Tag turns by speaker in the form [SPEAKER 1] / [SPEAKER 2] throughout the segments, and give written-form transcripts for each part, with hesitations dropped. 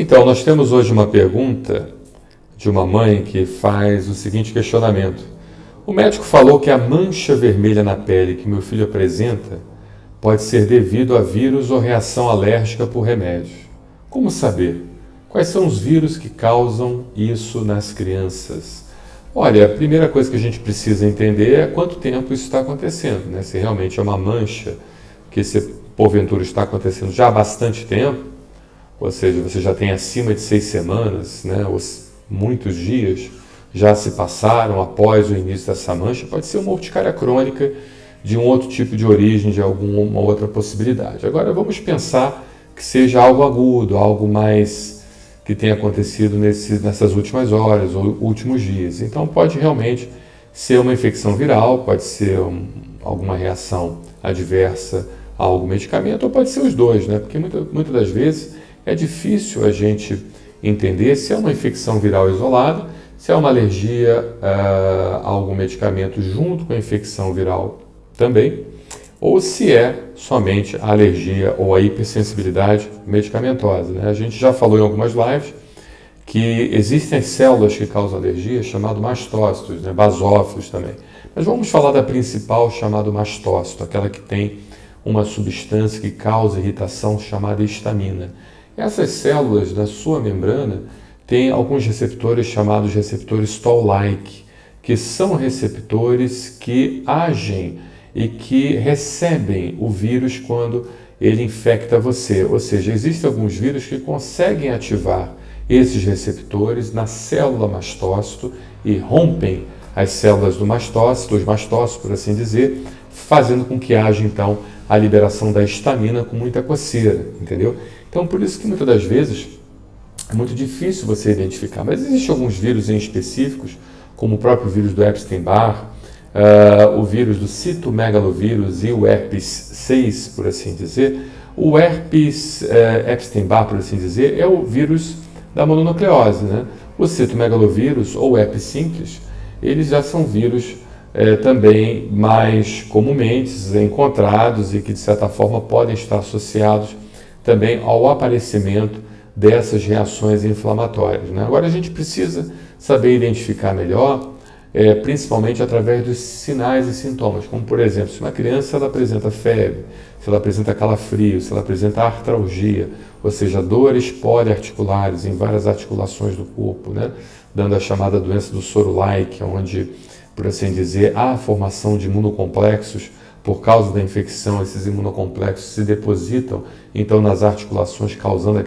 [SPEAKER 1] Então, nós temos hoje uma pergunta de uma mãe que faz o seguinte questionamento. O médico falou que a mancha vermelha na pele que meu filho apresenta pode ser devido a vírus ou reação alérgica por remédios. Como saber? Quais são os vírus que causam isso nas crianças? Olha, a primeira coisa que a gente precisa entender é quanto tempo isso está acontecendo, né? Se realmente é uma mancha que, se porventura está acontecendo já há bastante tempo, ou seja, você já tem acima de 6 semanas, né? Ou muitos dias já se passaram após o início dessa mancha, pode ser uma urticária crônica de um outro tipo de origem, de alguma outra possibilidade. Agora vamos pensar que seja algo agudo, algo mais que tenha acontecido nessas últimas horas ou últimos dias. Então pode realmente ser uma infecção viral, pode ser alguma reação adversa a algum medicamento, ou pode ser os dois, né? Porque muitas das vezes é difícil a gente entender se é uma infecção viral isolada, se é uma alergia a algum medicamento junto com a infecção viral também, ou se é somente a alergia ou a hipersensibilidade medicamentosa, né? A gente já falou em algumas lives que existem as células que causam alergia, chamadas mastócitos, né? Basófilos também. Mas vamos falar da principal, chamada mastócito, aquela que tem uma substância que causa irritação chamada histamina. Essas células na sua membrana têm alguns receptores chamados receptores Toll-like, que são receptores que agem e que recebem o vírus quando ele infecta você. Ou seja, existem alguns vírus que conseguem ativar esses receptores na célula mastócito e rompem as células do mastócito, os mastócitos, por assim dizer, fazendo com que haja então a liberação da histamina com muita coceira, entendeu? Então, por isso que muitas das vezes é muito difícil você identificar. Mas existem alguns vírus em específicos, como o próprio vírus do Epstein-Barr, o vírus do citomegalovírus e o herpes 6, por assim dizer. O herpes Epstein-Barr, por assim dizer, é o vírus da mononucleose, né? O citomegalovírus ou herpes simples, eles já são vírus também mais comumente encontrados e que, de certa forma, podem estar associados também ao aparecimento dessas reações inflamatórias, né? Agora a gente precisa saber identificar melhor, principalmente através dos sinais e sintomas, como por exemplo, se uma criança ela apresenta febre, se ela apresenta calafrio, se ela apresenta artralgia, ou seja, dores poliarticulares em várias articulações do corpo, né? Dando a chamada doença do soro-like, onde, por assim dizer, há a formação de imunocomplexos. Por causa da infecção, esses imunocomplexos se depositam então nas articulações, causando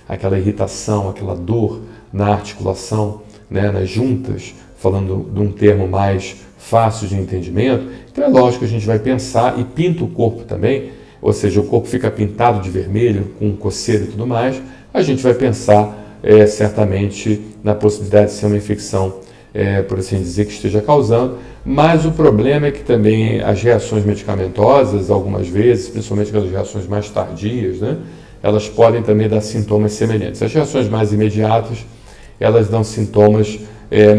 [SPEAKER 1] aquela irritação, aquela dor na articulação, né, nas juntas, falando de um termo mais fácil de entendimento. Então é lógico que a gente vai pensar e pinta o corpo também, ou seja, o corpo fica pintado de vermelho, com coceira e tudo mais. A gente vai pensar certamente na possibilidade de ser uma infecção, por assim dizer, que esteja causando, mas o problema é que também as reações medicamentosas, algumas vezes, principalmente aquelas reações mais tardias, né, elas podem também dar sintomas semelhantes. As reações mais imediatas, elas dão sintomas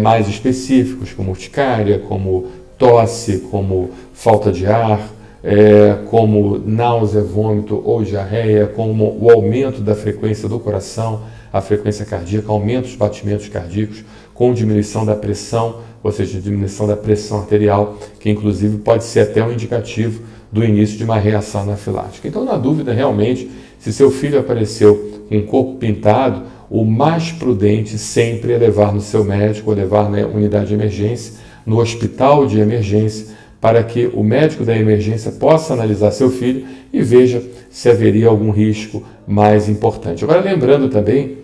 [SPEAKER 1] mais específicos, como urticária, como tosse, como falta de ar, como náusea, vômito ou diarreia, como o aumento da frequência do coração, a frequência cardíaca, aumento dos batimentos cardíacos, com diminuição da pressão, ou seja, diminuição da pressão arterial, que inclusive pode ser até um indicativo do início de uma reação anafilática. Então, na dúvida, realmente, se seu filho apareceu com o corpo pintado, o mais prudente sempre é levar no seu médico, ou levar na unidade de emergência, no hospital de emergência, para que o médico da emergência possa analisar seu filho e veja se haveria algum risco mais importante. Agora, lembrando também,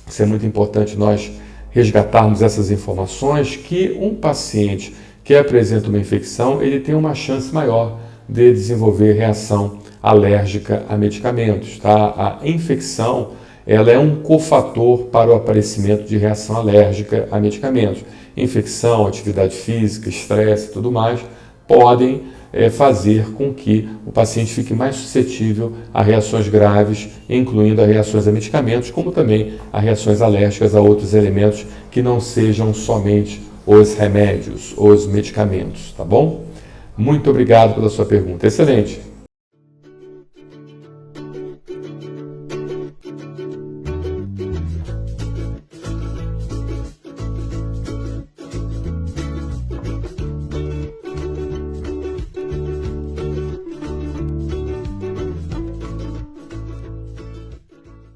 [SPEAKER 1] isso é muito importante nós resgatarmos essas informações, que um paciente que apresenta uma infecção, ele tem uma chance maior de desenvolver reação alérgica a medicamentos, tá? A infecção, ela é um cofator para o aparecimento de reação alérgica a medicamentos. Infecção, atividade física, estresse e tudo mais podem fazer com que o paciente fique mais suscetível a reações graves, incluindo as reações a medicamentos, como também a reações alérgicas a outros elementos que não sejam somente os remédios, os medicamentos, tá bom? Muito obrigado pela sua pergunta, excelente!